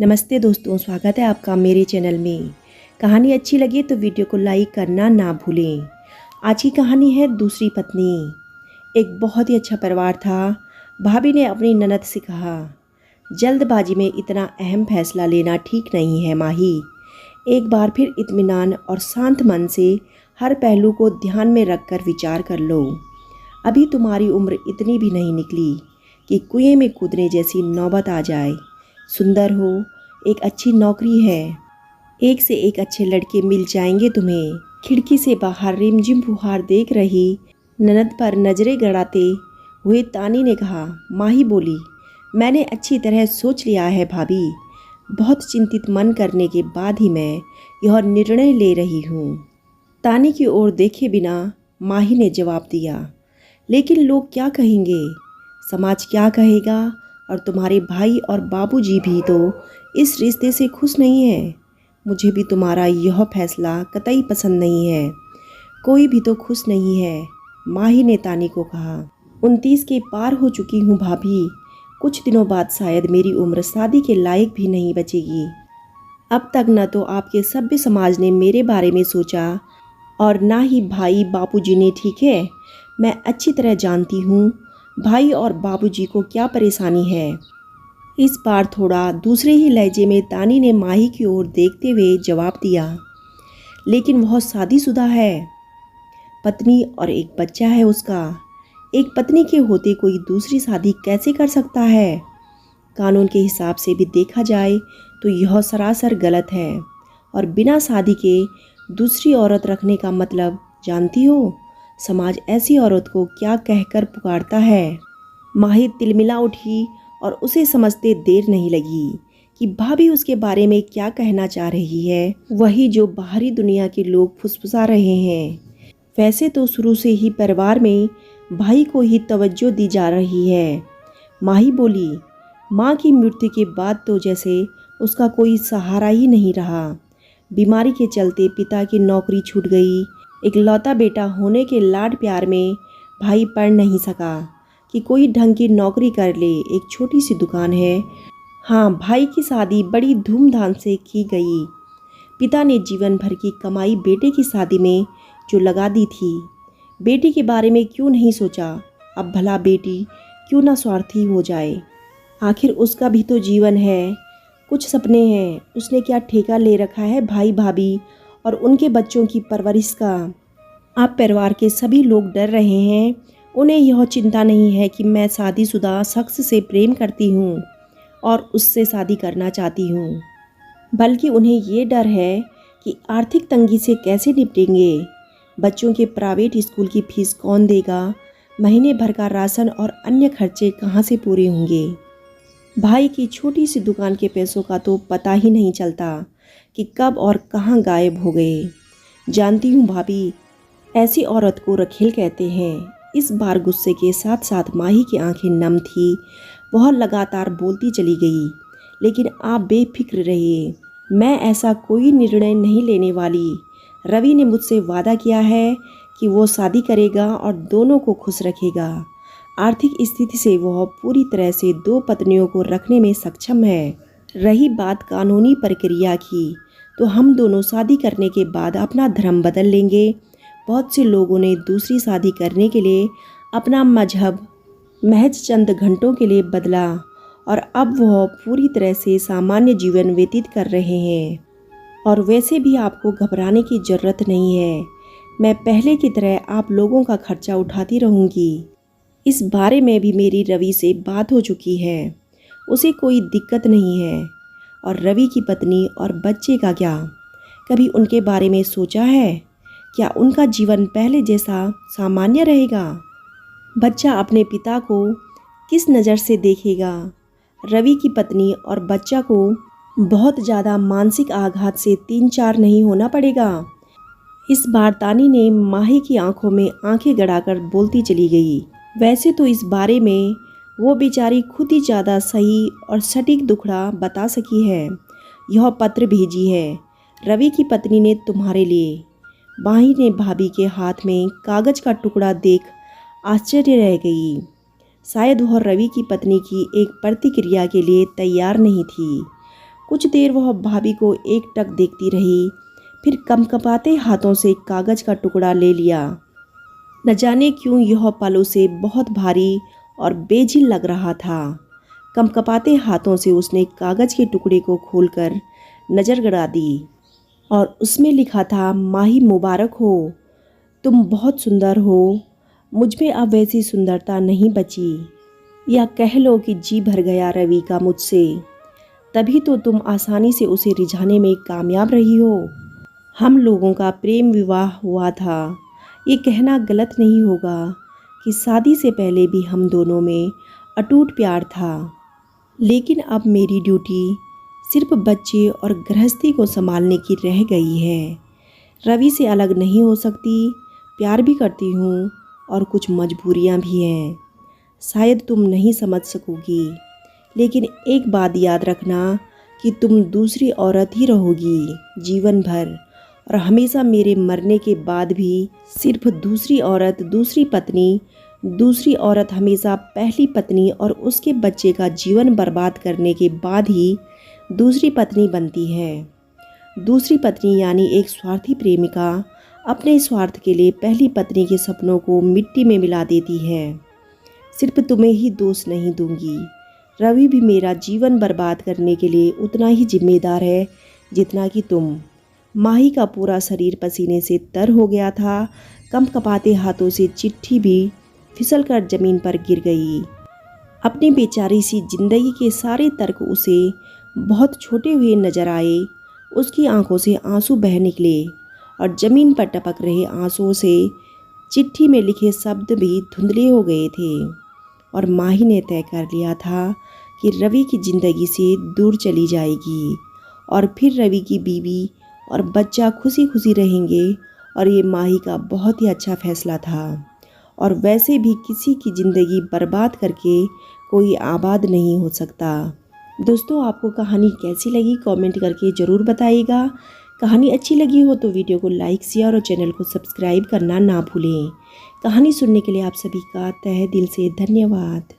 नमस्ते दोस्तों, स्वागत है आपका मेरे चैनल में। कहानी अच्छी लगे तो वीडियो को लाइक करना ना भूलें। आज की कहानी है दूसरी पत्नी। एक बहुत ही अच्छा परिवार था। भाभी ने अपनी ननद से कहा, जल्दबाजी में इतना अहम फैसला लेना ठीक नहीं है माही। एक बार फिर इत्मीनान और शांत मन से हर पहलू को ध्यान में रखकर विचार कर लो। अभी तुम्हारी उम्र इतनी भी नहीं निकली कि कुएं में कूदने जैसी नौबत आ जाए। सुंदर हो, एक अच्छी नौकरी है, एक से एक अच्छे लड़के मिल जाएंगे तुम्हें। खिड़की से बाहर रिमझिम फुहार देख रही ननद पर नजरें गड़ाते हुए तानी ने कहा। माही बोली, मैंने अच्छी तरह सोच लिया है भाभी। बहुत चिंतित मन करने के बाद ही मैं यह निर्णय ले रही हूँ। तानी की ओर देखे बिना माही ने जवाब दिया, लेकिन लोग क्या कहेंगे, समाज क्या कहेगा, और तुम्हारे भाई और बाबूजी भी तो इस रिश्ते से खुश नहीं है। मुझे भी तुम्हारा यह फैसला कतई पसंद नहीं है। कोई भी तो खुश नहीं है, माही ने तानी को कहा। 29 के पार हो चुकी हूँ भाभी। कुछ दिनों बाद शायद मेरी उम्र शादी के लायक भी नहीं बचेगी। अब तक न तो आपके सभ्य समाज ने मेरे बारे में सोचा और ना ही भाई बापूजी ने। ठीक है, मैं अच्छी तरह जानती हूँ भाई और बाबूजी को क्या परेशानी है। इस बार थोड़ा दूसरे ही लहजे में तानी ने माही की ओर देखते हुए जवाब दिया, लेकिन वह शादीशुदा है, पत्नी और एक बच्चा है उसका। एक पत्नी के होते कोई दूसरी शादी कैसे कर सकता है? कानून के हिसाब से भी देखा जाए तो यह सरासर गलत है। और बिना शादी के दूसरी औरत रखने का मतलब जानती हो समाज ऐसी औरत को क्या कहकर पुकारता है? माही तिलमिला उठी और उसे समझते देर नहीं लगी कि भाभी उसके बारे में क्या कहना चाह रही है, वही जो बाहरी दुनिया के लोग फुसफुसा रहे हैं। वैसे तो शुरू से ही परिवार में भाई को ही तवज्जो दी जा रही है। माही बोली, माँ की मृत्यु के बाद तो जैसे उसका कोई सहारा ही नहीं रहा। बीमारी के चलते पिता की नौकरी छूट गई। इकलौता बेटा होने के लाड प्यार में भाई पढ़ नहीं सका कि कोई ढंग की नौकरी कर ले। एक छोटी सी दुकान है। हाँ, भाई की शादी बड़ी धूमधाम से की गई। पिता ने जीवन भर की कमाई बेटे की शादी में जो लगा दी थी। बेटी के बारे में क्यों नहीं सोचा? अब भला बेटी क्यों ना स्वार्थी हो जाए? आखिर उसका भी तो जीवन है, कुछ सपने हैं। उसने क्या ठेका ले रखा है भाई भाभी और उनके बच्चों की परवरिश का? आप परिवार के सभी लोग डर रहे हैं। उन्हें यह चिंता नहीं है कि मैं शादीशुदा शख्स से प्रेम करती हूँ और उससे शादी करना चाहती हूँ, बल्कि उन्हें ये डर है कि आर्थिक तंगी से कैसे निपटेंगे। बच्चों के प्राइवेट स्कूल की फीस कौन देगा? महीने भर का राशन और अन्य खर्चे कहाँ से पूरे होंगे? भाई की छोटी सी दुकान के पैसों का तो पता ही नहीं चलता कि कब और कहाँ गायब हो गए। जानती हूँ भाभी, ऐसी औरत को रखेल कहते हैं। इस बार गुस्से के साथ साथ माही की आंखें नम थी। वह लगातार बोलती चली गई, लेकिन आप बेफिक्र रहिए, मैं ऐसा कोई निर्णय नहीं लेने वाली। रवि ने मुझसे वादा किया है कि वो शादी करेगा और दोनों को खुश रखेगा। आर्थिक स्थिति से वह पूरी तरह से 2 पत्नियों को रखने में सक्षम है। रही बात कानूनी प्रक्रिया की, तो हम दोनों शादी करने के बाद अपना धर्म बदल लेंगे। बहुत से लोगों ने दूसरी शादी करने के लिए अपना मजहब महज चंद घंटों के लिए बदला और अब वह पूरी तरह से सामान्य जीवन व्यतीत कर रहे हैं। और वैसे भी आपको घबराने की ज़रूरत नहीं है। मैं पहले की तरह आप लोगों का खर्चा उठाती रहूँगी। इस बारे में भी मेरी रवि से बात हो चुकी है, उसे कोई दिक्कत नहीं है। और रवि की पत्नी और बच्चे का क्या? कभी उनके बारे में सोचा है? क्या उनका जीवन पहले जैसा सामान्य रहेगा? बच्चा अपने पिता को किस नज़र से देखेगा? रवि की पत्नी और बच्चा को बहुत ज़्यादा मानसिक आघात से 3-4 नहीं होना पड़ेगा। इस बार तानी ने माही की आंखों में आंखें गड़ाकर बोलती चली गई। वैसे तो इस बारे में वो बेचारी खुद ही ज़्यादा सही और सटीक दुखड़ा बता सकी है। यह पत्र भेजी है रवि की पत्नी ने तुम्हारे लिए। माही ने भाभी के हाथ में कागज़ का टुकड़ा देख आश्चर्य रह गई। शायद वह रवि की पत्नी की एक प्रतिक्रिया के लिए तैयार नहीं थी। कुछ देर वह भाभी को एकटक देखती रही, फिर कंपकपाते हाथों से कागज़ का टुकड़ा ले लिया। न जाने क्यों यह पल उसे बहुत भारी और बेझिल लग रहा था। कंपकपाते हाथों से उसने कागज़ के टुकड़े को खोलकर नज़र गड़ा दी और उसमें लिखा था, माही मुबारक हो, तुम बहुत सुंदर हो। मुझ में अब वैसी सुंदरता नहीं बची, या कह लो कि जी भर गया रवि का मुझसे, तभी तो तुम आसानी से उसे रिझाने में कामयाब रही हो। हम लोगों का प्रेम विवाह हुआ था। ये कहना गलत नहीं होगा कि शादी से पहले भी हम दोनों में अटूट प्यार था, लेकिन अब मेरी ड्यूटी सिर्फ बच्चे और गृहस्थी को संभालने की रह गई है। रवि से अलग नहीं हो सकती, प्यार भी करती हूँ और कुछ मजबूरियाँ भी हैं। शायद तुम नहीं समझ सकोगी, लेकिन एक बात याद रखना कि तुम दूसरी औरत ही रहोगी जीवन भर, और हमेशा मेरे मरने के बाद भी सिर्फ दूसरी औरत, दूसरी पत्नी, दूसरी औरत हमेशा पहली पत्नी और उसके बच्चे का जीवन बर्बाद करने के बाद ही दूसरी पत्नी बनती है। दूसरी पत्नी यानी एक स्वार्थी प्रेमिका अपने स्वार्थ के लिए पहली पत्नी के सपनों को मिट्टी में मिला देती है। सिर्फ तुम्हें ही दोष नहीं दूंगी, रवि भी मेरा जीवन बर्बाद करने के लिए उतना ही जिम्मेदार है जितना कि तुम। माही का पूरा शरीर पसीने से तर हो गया था। कंपकपाते हाथों से चिट्ठी भी फिसलकर जमीन पर गिर गई। अपनी बेचारी सी जिंदगी के सारे तर्क उसे बहुत छोटे हुए नजर आए। उसकी आंखों से आंसू बह निकले और जमीन पर टपक रहे आंसुओं से चिट्ठी में लिखे शब्द भी धुंधले हो गए थे। और माही ने तय कर लिया था कि रवि की ज़िंदगी से दूर चली जाएगी और फिर रवि की बीवी और बच्चा खुशी खुशी रहेंगे। और ये माही का बहुत ही अच्छा फैसला था। और वैसे भी किसी की ज़िंदगी बर्बाद करके कोई आबाद नहीं हो सकता। दोस्तों, आपको कहानी कैसी लगी कमेंट करके ज़रूर बताइएगा। कहानी अच्छी लगी हो तो वीडियो को लाइक, शेयर और चैनल को सब्सक्राइब करना ना भूलें। कहानी सुनने के लिए आप सभी का तहे दिल से धन्यवाद।